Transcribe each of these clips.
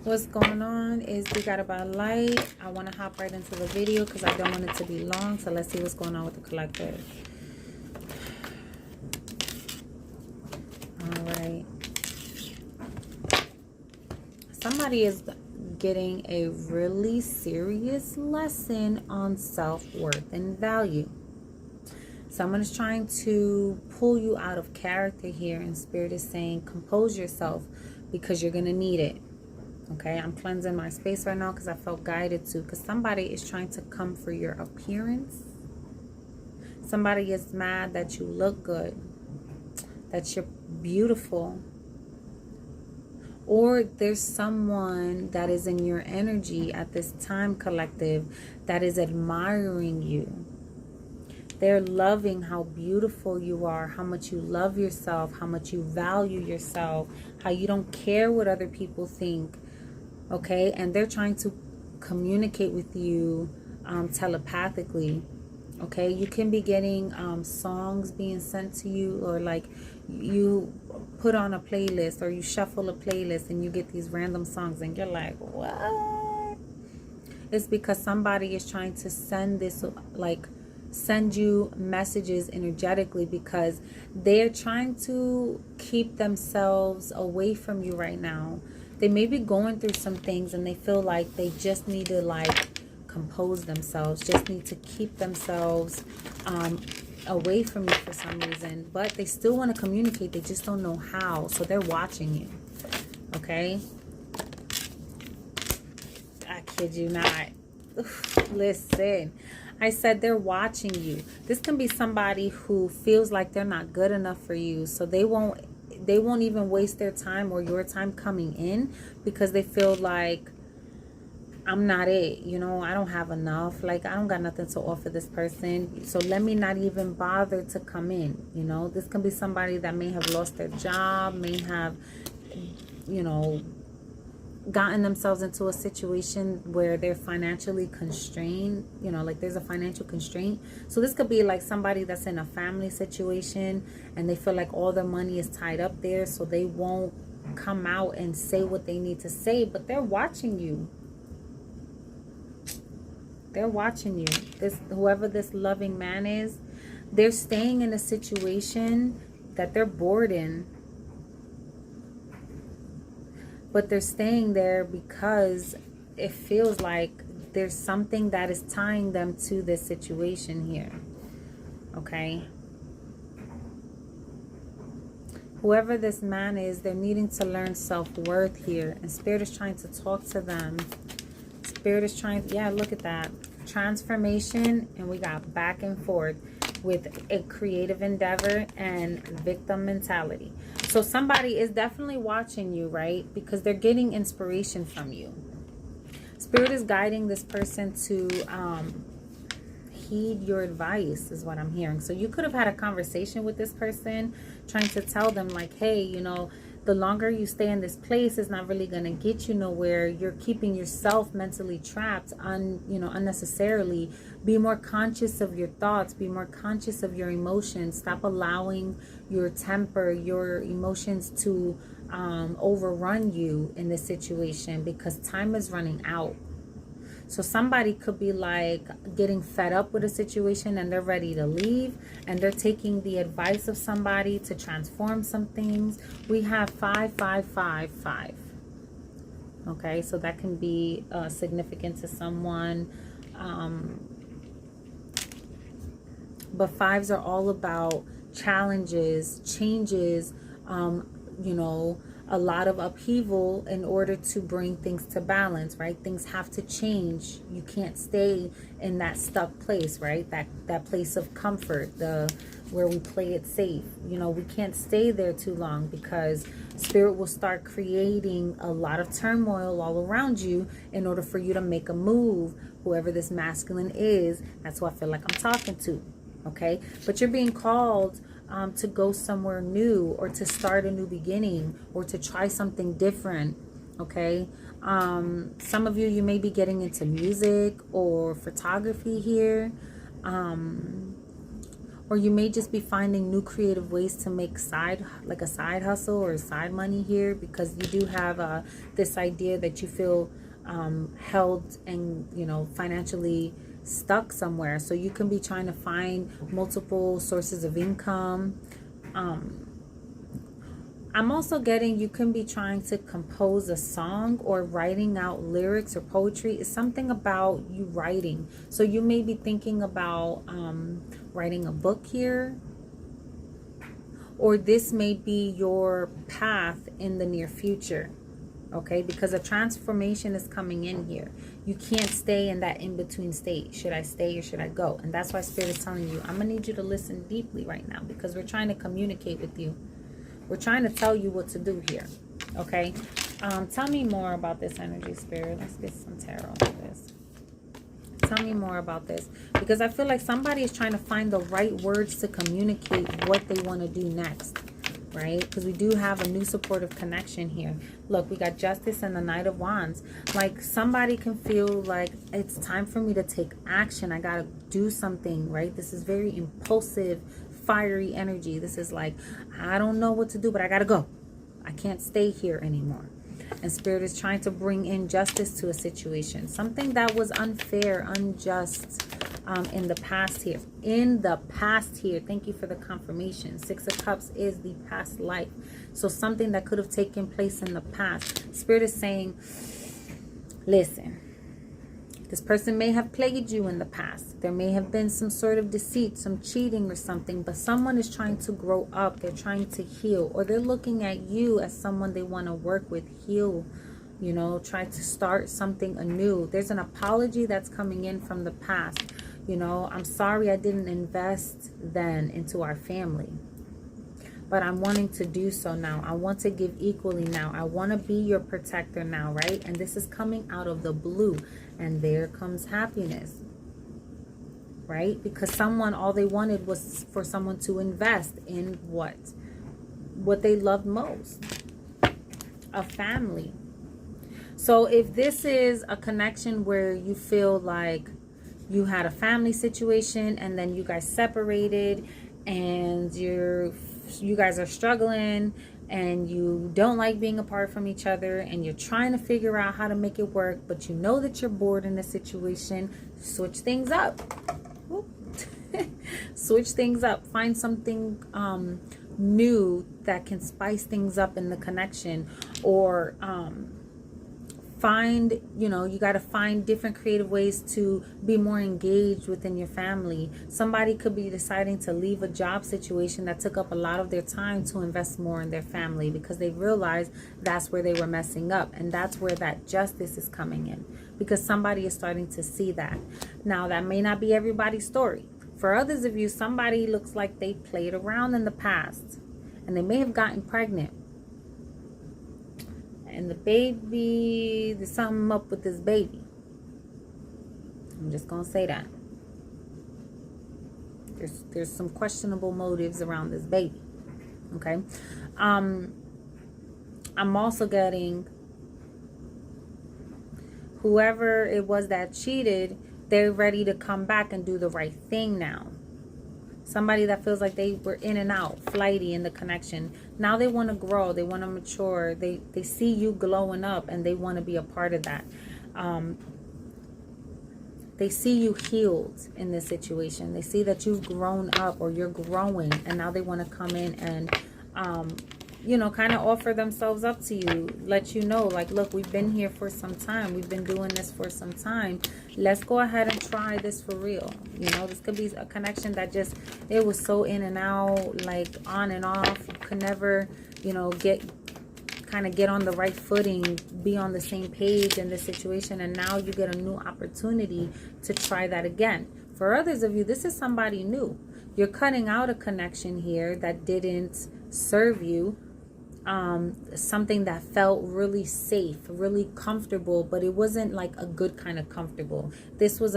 What's going on is we got about light. I want to hop right into the video because I don't want it to be long. So let's see what's going on with the collective. All right. Somebody is getting a really serious lesson on self-worth and value. Someone is trying to pull you out of character here, and Spirit is saying compose yourself because you're going to need it. Okay, I'm cleansing my space right now because I felt guided to, because somebody is trying to come for your appearance. Somebody is mad that you look good, that you're beautiful. Or there's someone that is in your energy at this time, collective, that is admiring you. They're loving how beautiful you are, how much you love yourself, how much you value yourself, how you don't care what other people think. Okay, and they're trying to communicate with you telepathically. Okay, you can be getting songs being sent to you, or like you put on a playlist or you shuffle a playlist and you get these random songs and you're like, what? It's because somebody is trying to send this, like send you messages energetically, because they're trying to keep themselves away from you right now. They may be going through some things and they feel like they just need to like compose themselves, just need to keep themselves away from you for some reason, but they still want to communicate, they just don't know how. So they're watching you. Okay, I kid you not. Listen, I said they're watching you. This can be somebody who feels like they're not good enough for you, so they won't even waste their time or your time coming in, because they feel like, I'm not it, you know, I don't have enough, like I don't got nothing to offer this person, so let me not even bother to come in. You know, this can be somebody that may have lost their job, may have, you know, gotten themselves into a situation where they're financially constrained, you know, like there's a financial constraint. So this could be like somebody that's in a family situation and they feel like all their money is tied up there, so they won't come out and say what they need to say, but they're watching you. They're watching you. This, whoever this loving man is, they're staying in a situation that they're bored in, but they're staying there because it feels like there's something that is tying them to this situation here. Okay, whoever this man is, they're needing to learn self-worth here, and Spirit is trying to talk to them. Spirit is trying, yeah, look at that. Transformation, and we got back and forth with a creative endeavor and victim mentality. So somebody is definitely watching you, right? Because they're getting inspiration from you. Spirit is guiding this person to heed your advice, is what I'm hearing. So you could have had a conversation with this person, trying to tell them like, hey, you know, the longer you stay in this place is not really going to get you nowhere. You're keeping yourself mentally trapped unnecessarily. Be more conscious of your thoughts. Be more conscious of your emotions. Stop allowing your temper, your emotions to overrun you in this situation, because time is running out. So somebody could be like getting fed up with a situation and they're ready to leave, and they're taking the advice of somebody to transform some things. We have 5555. Okay, so that can be significant to someone. But fives are all about challenges, changes, you know, a lot of upheaval in order to bring things to balance, right? Things have to change. You can't stay in that stuck place, right? That place of comfort, where we play it safe. You know, we can't stay there too long, because Spirit will start creating a lot of turmoil all around you in order for you to make a move. Whoever this masculine is, that's who I feel like I'm talking to. Okay, but you're being called to go somewhere new, or to start a new beginning, or to try something different. Okay, some of you may be getting into music or photography here, Or you may just be finding new creative ways to make like a side hustle or side money here, because you do have this idea that you feel held and, you know, financially stuck somewhere. So you can be trying to find multiple sources of income. I'm also getting you can be trying to compose a song or writing out lyrics or poetry. It's something about you writing. So you may be thinking about writing a book here, or this may be your path in the near future. Okay, because a transformation is coming in here. You can't stay in that in-between state. Should I stay or should I go? And that's why Spirit is telling you, I'm going to need you to listen deeply right now, because we're trying to communicate with you. We're trying to tell you what to do here. Okay, tell me more about this energy, Spirit. Let's get some tarot for this. Tell me more about this, because I feel like somebody is trying to find the right words to communicate what they want to do next. Right? Because we do have a new supportive connection here. Look, we got Justice and the Knight of Wands. Like, somebody can feel like it's time for me to take action. I gotta do something, right? This is very impulsive, fiery energy. This is like, I don't know what to do, but I gotta go. I can't stay here anymore. And Spirit is trying to bring in justice to a situation. Something that was unfair, unjust, in the past here. In the past here. Thank you for the confirmation. 6 of Cups is the past life. So something that could have taken place in the past. Spirit is saying, listen, this person may have played you in the past. There may have been some sort of deceit, some cheating or something, but someone is trying to grow up. They're trying to heal, or they're looking at you as someone they want to work with, heal, you know, try to start something anew. There's an apology that's coming in from the past. You know, I'm sorry I didn't invest then into our family, but I'm wanting to do so now. I want to give equally now. I want to be your protector now, right? And this is coming out of the blue. And there comes happiness, right? Because someone, all they wanted was for someone to invest in what they loved most, a family. So if this is a connection where you feel like you had a family situation and then you guys separated and you guys are struggling and you don't like being apart from each other and you're trying to figure out how to make it work, but you know that you're bored in the situation, switch things up. Switch things up. Find something new that can spice things up in the connection, or find, you know, you got to find different creative ways to be more engaged within your family. Somebody could be deciding to leave a job situation that took up a lot of their time to invest more in their family, because they realized that's where they were messing up. And that's where that justice is coming in, because somebody is starting to see that. Now, that may not be everybody's story. For others of you, somebody looks like they played around in the past and they may have gotten pregnant. And the baby, there's something up with this baby. I'm just going to say that. There's some questionable motives around this baby. Okay. I'm also getting whoever it was that cheated, they're ready to come back and do the right thing now. Somebody that feels like they were in and out, flighty in the connection. Now they want to grow. They want to mature. They see you glowing up and they want to be a part of that. They see you healed in this situation. They see that you've grown up or you're growing, and now they want to come in and, you know, kind of offer themselves up to you. Let you know, like, look, we've been here for some time. We've been doing this for some time. Let's go ahead and try this for real. You know, this could be a connection that just, it was so in and out, like on and off. You could never, you know, get on the right footing, be on the same page in this situation. And now you get a new opportunity to try that again. For others of you, this is somebody new. You're cutting out a connection here that didn't serve you. Something that felt really safe, really comfortable, but it wasn't like a good kind of comfortable. This was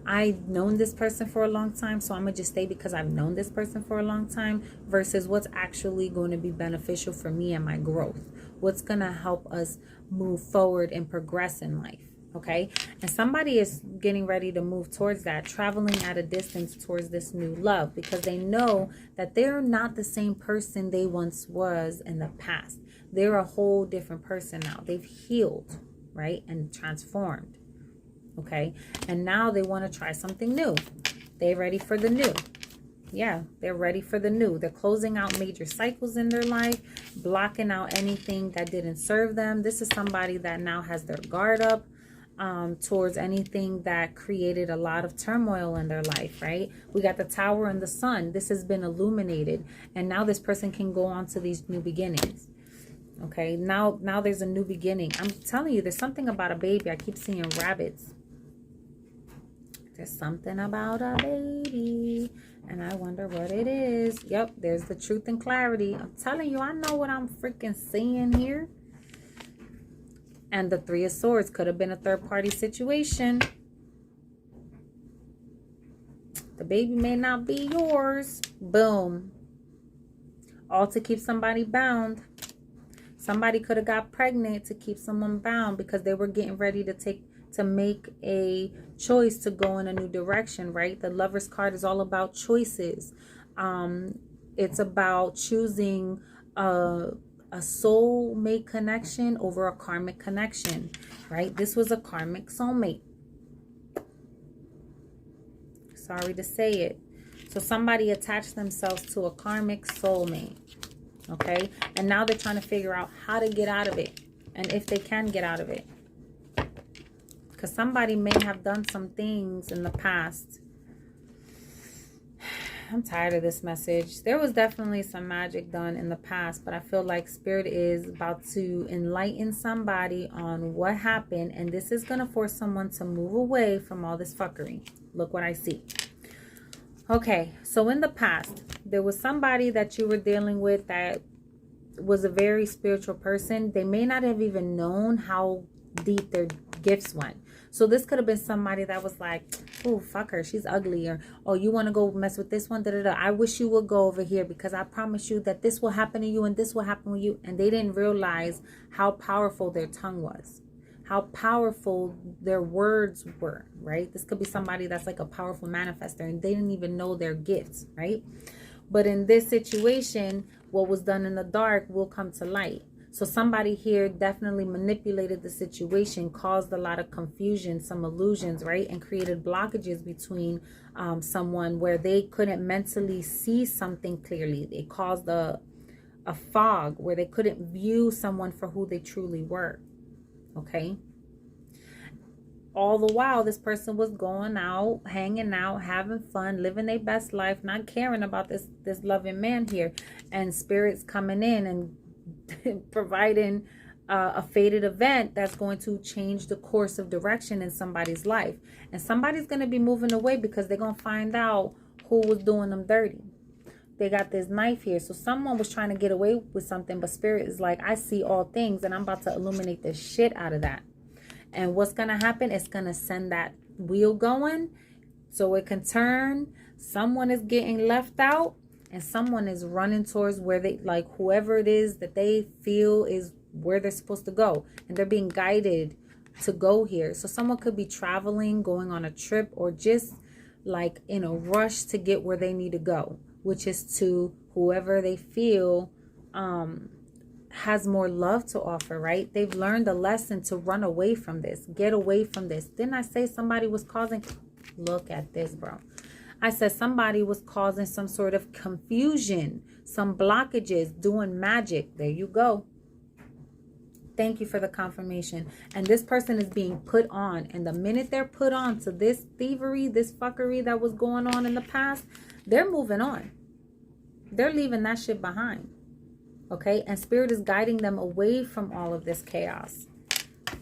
I've known this person for a long time, so I'm gonna just stay because I've known this person for a long time, versus what's actually going to be beneficial for me and my growth. What's gonna help us move forward and progress in life. Okay, and somebody is getting ready to move towards that, traveling at a distance towards this new love, because they know that they're not the same person they once was in the past. They're a whole different person now. They've healed, right, and transformed. Okay, and now they want to try something new. They're ready for the new. Yeah, they're ready for the new. They're closing out major cycles in their life, blocking out anything that didn't serve them. This is somebody that now has their guard up towards anything that created a lot of turmoil in their life, right? We got the Tower and the Sun. This has been illuminated, and now this person can go on to these new beginnings. Okay, now there's a new beginning. I'm telling you, there's something about a baby. I keep seeing rabbits. There's something about a baby, and I wonder what it is. Yep, there's the truth and clarity. I'm telling you, I know what I'm freaking seeing here. And the Three of Swords could have been a third-party situation. The baby may not be yours. Boom. All to keep somebody bound. Somebody could have got pregnant to keep someone bound because they were getting ready to make a choice to go in a new direction, right? The Lover's card is all about choices. It's about choosing a soulmate connection over a karmic connection, right? This was a karmic soulmate. Sorry to say it. So somebody attached themselves to a karmic soulmate, okay? And now they're trying to figure out how to get out of it, and if they can get out of it. Because somebody may have done some things in the past. I'm tired of this message. There was definitely some magic done in the past, but I feel like Spirit is about to enlighten somebody on what happened, and this is going to force someone to move away from all this fuckery. Look what I see. Okay, so in the past, there was somebody that you were dealing with that was a very spiritual person. They may not have even known how deep their gifts went. So this could have been somebody that was like, oh, fuck her, she's ugly, or oh, you want to go mess with this one, da-da-da. I wish you would go over here because I promise you that this will happen to you and this will happen with you. And they didn't realize how powerful their tongue was, how powerful their words were, right? This could be somebody that's like a powerful manifester and they didn't even know their gifts, right? But in this situation, what was done in the dark will come to light. So somebody here definitely manipulated the situation, caused a lot of confusion, some illusions, right? And created blockages between someone where they couldn't mentally see something clearly. It caused a fog where they couldn't view someone for who they truly were, okay? All the while, this person was going out, hanging out, having fun, living their best life, not caring about this loving man here. And Spirit's coming in and providing a fated event that's going to change the course of direction in somebody's life. And somebody's going to be moving away because they're going to find out who was doing them dirty. They got this knife here. So someone was trying to get away with something, but Spirit is like, I see all things and I'm about to illuminate the shit out of that. And what's going to happen? It's going to send that wheel going so it can turn. Someone is getting left out. And someone is running towards where they, like whoever it is that they feel is where they're supposed to go. And they're being guided to go here. So someone could be traveling, going on a trip, or just like in a rush to get where they need to go, which is to whoever they feel has more love to offer, right? They've learned a lesson to run away from this, get away from this. Didn't I say somebody was causing? Look at this, bro. I said somebody was causing some sort of confusion, some blockages, doing magic. There you go. Thank you for the confirmation. And this person is being put on. And the minute they're put on to this thievery, this fuckery that was going on in the past, they're moving on. They're leaving that shit behind. Okay? And Spirit is guiding them away from all of this chaos.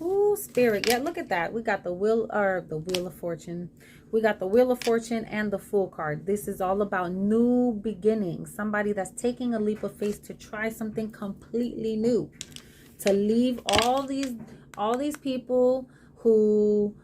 Ooh, Spirit. Yeah, look at that. We got the Wheel of Fortune. We got the Wheel of Fortune and the Fool card. This is all about new beginnings. Somebody that's taking a leap of faith to try something completely new. To leave all these people who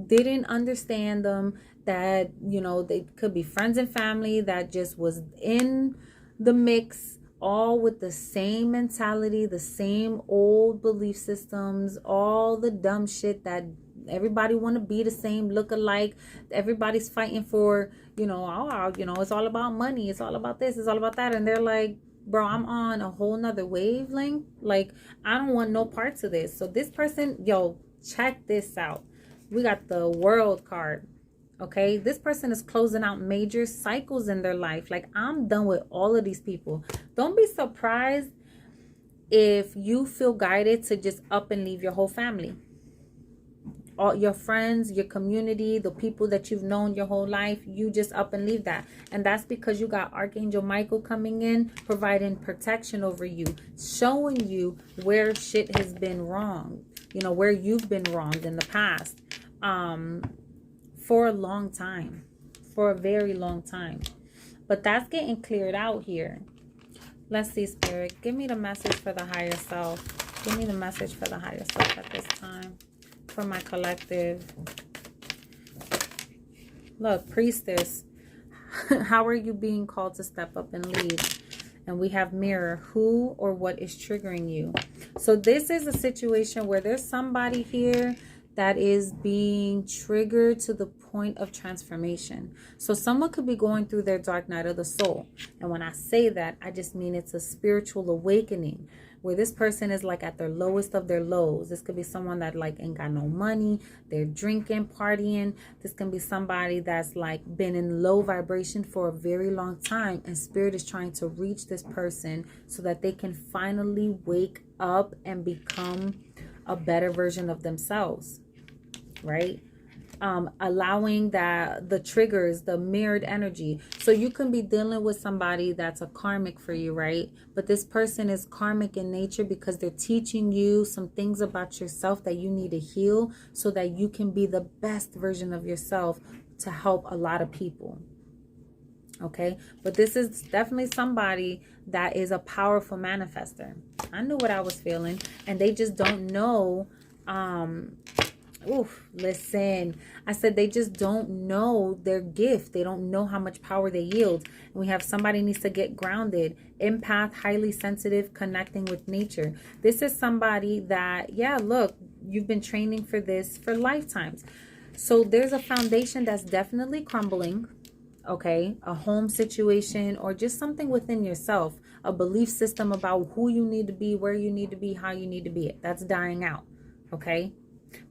didn't understand them, that, you know, they could be friends and family that just was in the mix, all with the same mentality, the same old belief systems, all the dumb shit that everybody want to be the same, look alike. Everybody's fighting for, it's all about money. It's all about this. It's all about that. And they're like, bro, I'm on a whole nother wavelength. Like, I don't want no parts of this. So this person, check this out. We got the World card. Okay, this person is closing out major cycles in their life. Like, I'm done with all of these people. Don't be surprised if you feel guided to just up and leave your whole family, all your friends, your community, the people that you've known your whole life. You just up and leave that. And that's because you got Archangel Michael coming in, providing protection over you, showing you where shit has been wrong, where you've been wronged in the past. For a long time, for a very long time. But that's getting cleared out here. Let's see, Spirit. Give me the message for the higher self. Give me the message for the higher self at this time. For my collective. Look, Priestess. How are you being called to step up and lead? And we have Mirror. Who or what is triggering you? So this is a situation where there's somebody here that is being triggered to the point of transformation. So someone could be going through their dark night of the soul. And when I say that, I just mean it's a spiritual awakening where this person is like at their lowest of their lows. This could be someone that like ain't got no money. They're drinking, partying. This can be somebody that's like been in low vibration for a very long time. And Spirit is trying to reach this person so that they can finally wake up and become a better version of themselves, right? Allowing the triggers, the mirrored energy. So you can be dealing with somebody that's a karmic for you, right? But this person is karmic in nature because they're teaching you some things about yourself that you need to heal so that you can be the best version of yourself to help a lot of people. Okay, but this is definitely somebody that is a powerful manifester. I knew what I was feeling, and they just don't know. Listen, I said they just don't know their gift. They don't know how much power they yield. And we have somebody needs to get grounded, empath, highly sensitive, connecting with nature. This is somebody that, look, you've been training for this for lifetimes. So there's a foundation that's definitely crumbling. Okay, a home situation or just something within yourself, a belief system about who you need to be, where you need to be, how you need to be. That's dying out. Okay,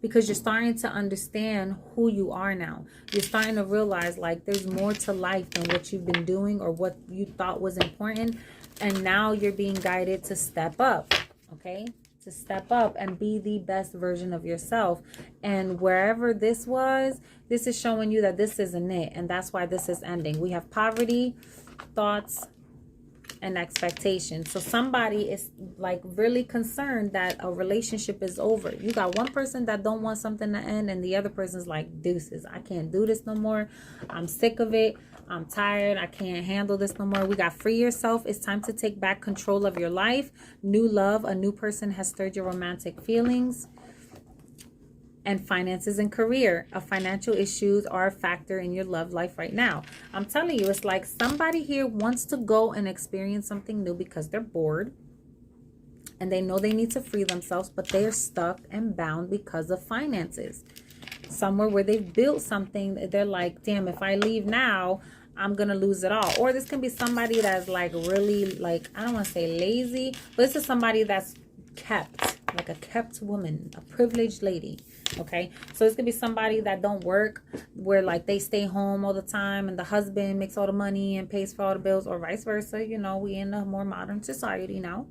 because you're starting to understand who you are now. You're starting to realize like there's more to life than what you've been doing or what you thought was important. And now you're being guided to step up. Okay, to step up and be the best version of yourself. And wherever this was, this is showing you that this isn't it. And that's why this is ending. We have poverty, thoughts, and expectation. So somebody is like really concerned that a relationship is over. You got one person that don't want something to end, and the other person's like, deuces, I can't do this no more. I'm sick of it. I'm tired. I can't handle this no more. We got free yourself. It's time to take back control of your life. New love. A new person has stirred your romantic feelings. And finances and career. Financial issues are a factor in your love life right now. I'm telling you, it's like somebody here wants to go and experience something new because they're bored. And they know they need to free themselves, but they're stuck and bound because of finances. Somewhere where they've built something, they're like, damn, if I leave now, I'm going to lose it all. Or this can be somebody that's like really like, I don't want to say lazy, but this is somebody that's kept, like a kept woman, a privileged lady. Okay, so this could be somebody that don't work, where like they stay home all the time and the husband makes all the money and pays for all the bills, or vice versa. You know, we in a more modern society now.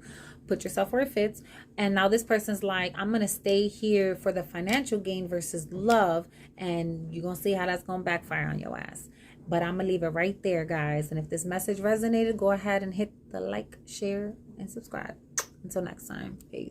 Put yourself where it fits. And now this person's like, I'm gonna stay here for the financial gain versus love, and you're gonna see how that's gonna backfire on your ass. But I'm gonna leave it right there, guys. And if this message resonated, go ahead and hit the like, share, and subscribe. Until next time, peace.